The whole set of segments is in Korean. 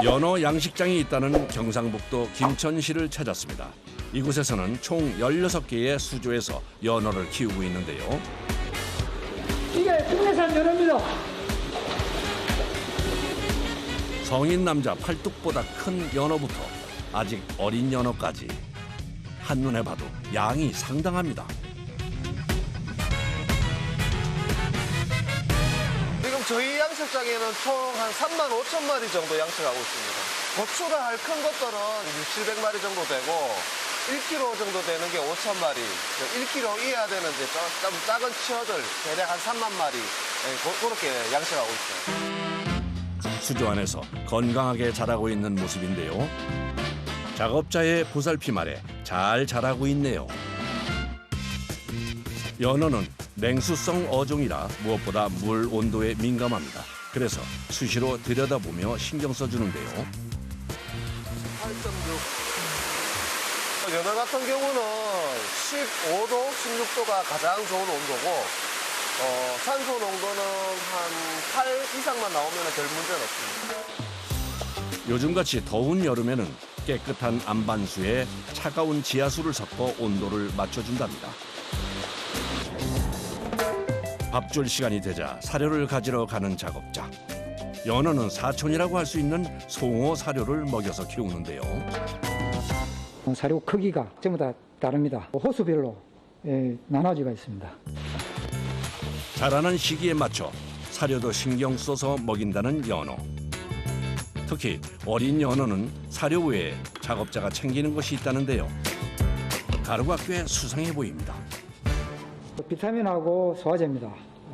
연어 양식장이 있다는 경상북도 김천시를 찾았습니다. 이곳에서는 총 16개의 수조에서 연어를 키우고 있는데요. 이게 국내산 연어입니다. 성인 남자 팔뚝보다 큰 연어부터 아직 어린 연어까지 한눈에 봐도 양이 상당합니다. 지금 저희 양식장에는 총 한 3만 5천 마리 정도 양식하고 있습니다. 고추가 할 큰 것들은 6, 700마리 정도 되고 1kg 정도 되는 게 5천 마리, 1kg 이하야 되는 이제 좀 작은 치어들 대략 한 3만 마리 그렇게 양식하고 있어요. 수조 안에서 건강하게 자라고 있는 모습인데요. 작업자의 보살핌 아래 잘 자라고 있네요. 연어는 냉수성 어종이라 무엇보다 물 온도에 민감합니다. 그래서 수시로 들여다보며 신경 써주는데요. 8.6. 연어 같은 경우는 15도, 16도가 가장 좋은 온도고 산소 농도는 한 8 이상만 나오면 별 문제는 없습니다. 요즘같이 더운 여름에는 깨끗한 안반수에 차가운 지하수를 섞어 온도를 맞춰준답니다. 밥 줄 시간이 되자 사료를 가지러 가는 작업자. 연어는 사촌이라고 할 수 있는 송어 사료를 먹여서 키우는데요. 사료 크기가 전부 다 다릅니다. 호수별로 나눠지가 있습니다. 자라는 시기에 맞춰 사료도 신경 써서 먹인다는 연어. 특히 어린 연어는 사료 외에 작업자가 챙기는 것이 있다는데요. 가루가 꽤 수상해 보입니다. 비타민하고 소화제입니다.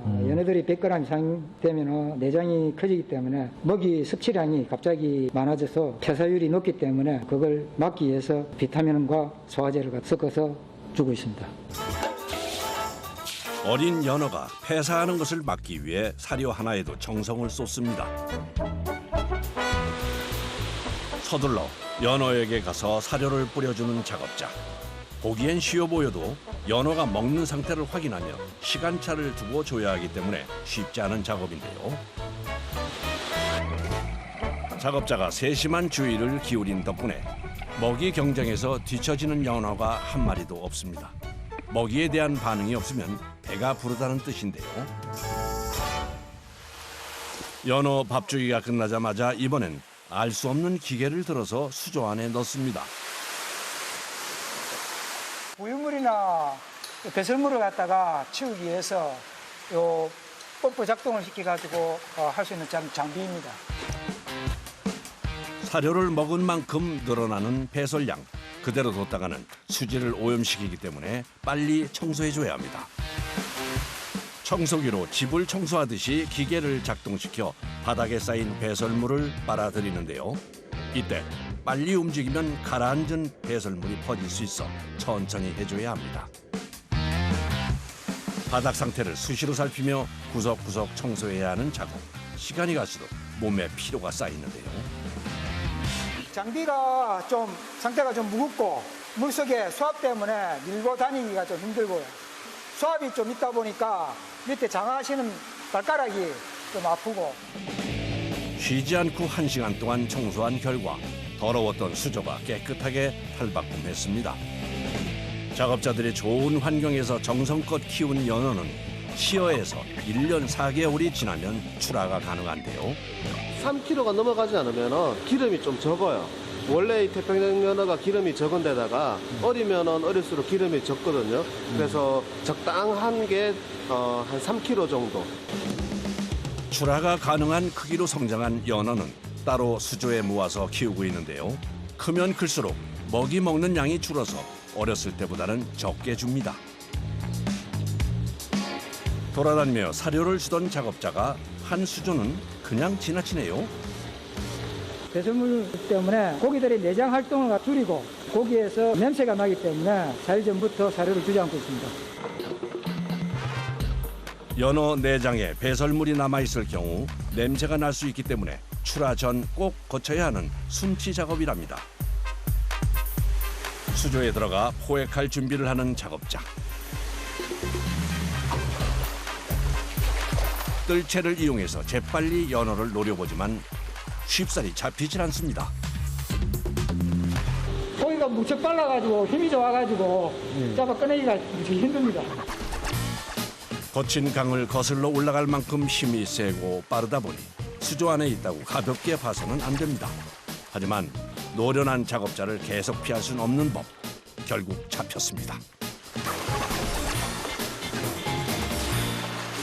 연어들이 100g 이상 되면 내장이 커지기 때문에 먹이 섭취량이 갑자기 많아져서 폐사율이 높기 때문에 그걸 막기 위해서 비타민과 소화제를 섞어서 주고 있습니다. 어린 연어가 폐사하는 것을 막기 위해 사료 하나에도 정성을 쏟습니다. 서둘러 연어에게 가서 사료를 뿌려주는 작업자. 보기엔 쉬워 보여도 연어가 먹는 상태를 확인하며 시간차를 두고 줘야 하기 때문에 쉽지 않은 작업인데요. 작업자가 세심한 주의를 기울인 덕분에 먹이 경쟁에서 뒤처지는 연어가 한 마리도 없습니다. 먹이에 대한 반응이 없으면 배가 부르다는 뜻인데요. 연어 밥주기가 끝나자마자 이번엔 알 수 없는 기계를 들어서 수조 안에 넣습니다. 우유물이나 배설물을 갖다가 치우기 위해서 요 펌프 작동을 시켜가지고 할 수 있는 장비입니다. 사료를 먹은 만큼 늘어나는 배설량. 그대로 뒀다가는 수질을 오염시키기 때문에 빨리 청소해줘야 합니다. 청소기로 집을 청소하듯이 기계를 작동시켜 바닥에 쌓인 배설물을 빨아들이는데요. 이때 빨리 움직이면 가라앉은 배설물이 퍼질 수 있어 천천히 해줘야 합니다. 바닥 상태를 수시로 살피며 구석구석 청소해야 하는 작업. 시간이 갈수록 몸에 피로가 쌓이는데요. 장비가 좀 상태가 좀 무겁고 물속에 수압 때문에 밀고 다니기가 좀 힘들고요. 수압이 좀 있다 보니까 밑에 장하시는 발가락이 좀 아프고. 쉬지 않고 1시간 동안 청소한 결과 더러웠던 수조가 깨끗하게 탈바꿈했습니다. 작업자들이 좋은 환경에서 정성껏 키운 연어는 시어에서 1년 4개월이 지나면 출하가 가능한데요. 3kg가 넘어가지 않으면 기름이 좀 적어요. 원래 이 태평양 연어가 기름이 적은 데다가 어리면은 어릴수록 기름이 적거든요. 그래서 적당한 게 한 3kg 정도. 출하가 가능한 크기로 성장한 연어는 따로 수조에 모아서 키우고 있는데요. 크면 클수록 먹이 먹는 양이 줄어서 어렸을 때보다는 적게 줍니다. 돌아다니며 사료를 주던 작업자가 한 수조는 그냥 지나치네요. 배설물 때문에 고기들의 내장 활동을 줄이고 고기에서 냄새가 나기 때문에 4일 전부터 사료를 주지 않고 있습니다. 연어 내장에 배설물이 남아있을 경우 냄새가 날 수 있기 때문에 출하 전 꼭 거쳐야 하는 순치 작업이랍니다. 수조에 들어가 포획할 준비를 하는 작업자. 뜰채를 이용해서 재빨리 연어를 노려보지만 쉽사리 잡히질 않습니다. 고기가 무척 빨라가지고 힘이 좋아가지고 잡아 꺼내기가 무척 힘듭니다. 거친 강을 거슬러 올라갈 만큼 힘이 세고 빠르다 보니 수조 안에 있다고 가볍게 봐서는 안 됩니다. 하지만 노련한 작업자를 계속 피할 수는 없는 법. 결국 잡혔습니다.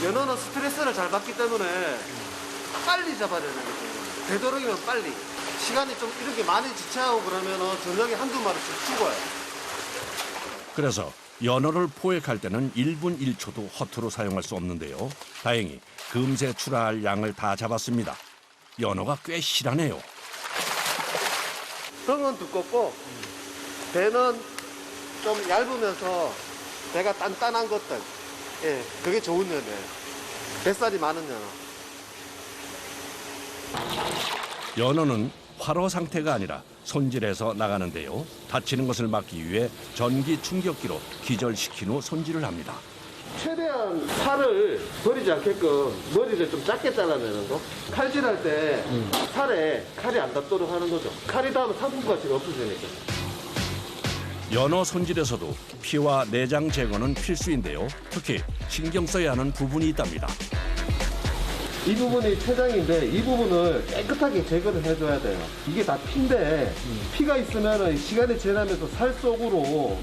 연어는 스트레스를 잘 받기 때문에 빨리 잡아야 되는 거죠. 되도록이면 빨리. 시간이 좀 이렇게 많이 지체하고 그러면은 저녁에 한두 마리씩 죽어요. 그래서 연어를 포획할 때는 1분 1초도 허투루 사용할 수 없는데요. 다행히 금세 출하할 양을 다 잡았습니다. 연어가 꽤 실하네요. 등은 두껍고 배는 좀 얇으면서 배가 단단한 것들. 예, 그게 좋은 연어예요. 뱃살이 많은 연어. 연어는 활어 상태가 아니라 손질해서 나가는데요. 다치는 것을 막기 위해 전기 충격기로 기절시킨 후 손질을 합니다. 최대한 살을 버리지 않게끔 머리를 좀 작게 잘라내는 거. 칼질할 때 살에 칼이 안 닿도록 하는 거죠. 칼이 닿으면 사분가치가 없어지니까. 연어 손질에서도 피와 내장 제거는 필수인데요. 특히 신경 써야 하는 부분이 있답니다. 이 부분이 췌장인데 이 부분을 깨끗하게 제거를 해줘야 돼요. 이게 다 피인데 피가 있으면 시간이 지나면서 살 속으로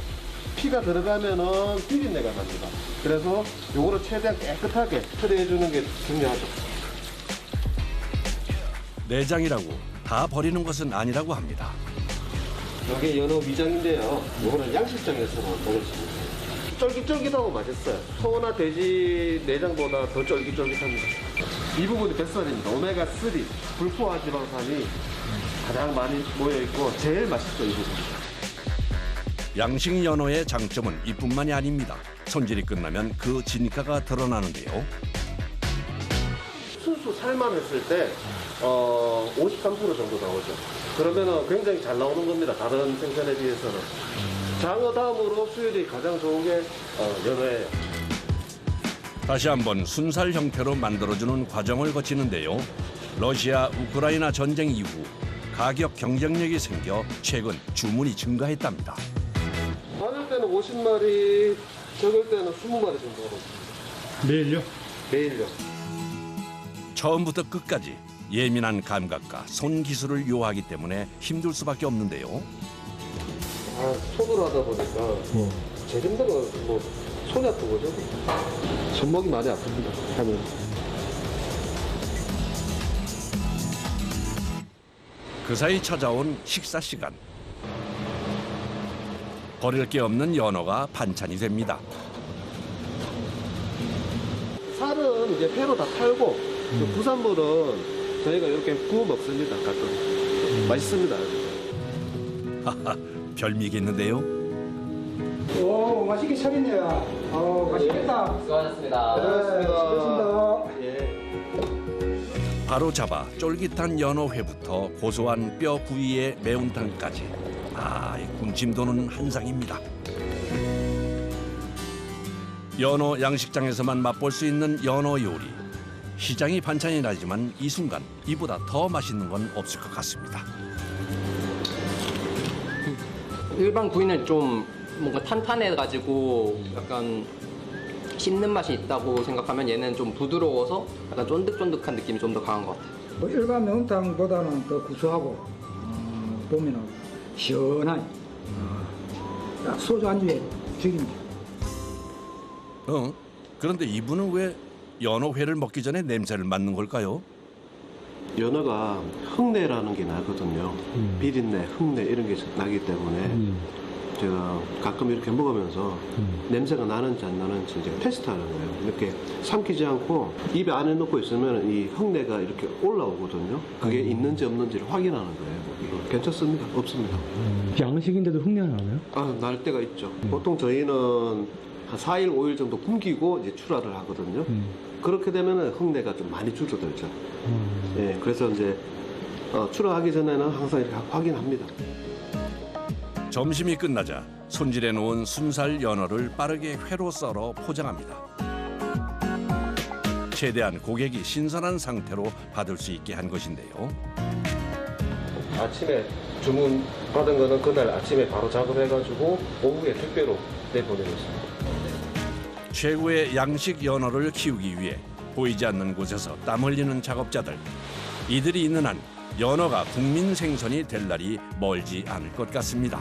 피가 들어가면은 비린내가 납니다. 그래서 요거를 최대한 깨끗하게 처리해주는 게 중요하죠. 내장이라고 다 버리는 것은 아니라고 합니다. 이게 연어 위장인데요. 요거는 양식장에서만 먹을 수 있어요. 쫄깃쫄깃하고 맛있어요. 소나 돼지 내장보다 더 쫄깃쫄깃합니다. 이 부분이 뱃살입니다. 오메가3 불포화 지방산이 가장 많이 모여있고 제일 맛있죠, 이 부분. 양식 연어의 장점은 이뿐만이 아닙니다. 손질이 끝나면 그 진가가 드러나는데요. 순수 살만 했을 때 53% 정도 나오죠. 그러면 굉장히 잘 나오는 겁니다. 다른 생선에 비해서는. 장어 다음으로 수율이 가장 좋은 게 연어예요. 다시 한번 순살 형태로 만들어주는 과정을 거치는데요. 러시아 우크라이나 전쟁 이후 가격 경쟁력이 생겨 최근 주문이 증가했답니다. 많을 때는 50마리, 적을 때는 20마리 정도. 매일요? 매일요. 처음부터 끝까지 예민한 감각과 손 기술을 요하기 때문에 힘들 수밖에 없는데요. 손으로 하다 보니까 제일 힘든 건 손이 아픈 거죠. 손목이 많이 아픕니다. 하면. 그 사이 찾아온 식사 시간. 버릴 게 없는 연어가 반찬이 됩니다. 살은 이제 회로 다 팔고 그 부산물은 저희가 이렇게 구워 먹습니다. 가끔. 맛있습니다. 하하, 별미겠는데요. 오, 맛있게 차리네요. 맛있겠다. 수고하셨습니다. 수고하셨습니다. 예. 바로 잡아 쫄깃한 연어회부터 고소한 뼈 부위의 매운탕까지. 이 군침 도는 한상입니다. 연어 양식장에서만 맛볼 수 있는 연어 요리. 시장이 반찬이라지만 이 순간 이보다 더 맛있는 건 없을 것 같습니다. 일반 구이는 좀 뭔가 탄탄해가지고 약간 씹는 맛이 있다고 생각하면 얘는 좀 부드러워서 약간 쫀득쫀득한 느낌이 좀 더 강한 것 같아요. 뭐 일반 매운탕보다는 더 구수하고 보면은 시원하니 딱 소주 안주에 죽입니다. 그런데 이분은 왜 연어회를 먹기 전에 냄새를 맡는 걸까요? 연어가 흙내라는 게 나거든요. 비린내, 흙내 이런 게 나기 때문에 제가 가끔 이렇게 먹으면서 냄새가 나는지 안 나는지 이제 테스트하는 거예요. 이렇게 삼키지 않고 입에 안에 넣고 있으면 이 흙내가 이렇게 올라오거든요. 그게 있는지 없는지를 확인하는 거예요. 이거 괜찮습니다. 없습니다. 양식인데도 흉내가 나나요? 날 때가 있죠. 보통 저희는 한 4일, 5일 정도 굶기고 이제 출하를 하거든요. 그렇게 되면 흙내가 좀 많이 줄어들죠. 예, 그래서 이제 출하하기 전에는 항상 이렇게 확인합니다. 점심이 끝나자 손질해 놓은 순살 연어를 빠르게 회로 썰어 포장합니다. 최대한 고객이 신선한 상태로 받을 수 있게 한 것인데요. 아침에 주문 받은 거는 그날 아침에 바로 작업해가지고 오후에 택배로 내보내고 있습니다. 최고의 양식 연어를 키우기 위해 보이지 않는 곳에서 땀 흘리는 작업자들. 이들이 있는 한 연어가 국민 생선이 될 날이 멀지 않을 것 같습니다.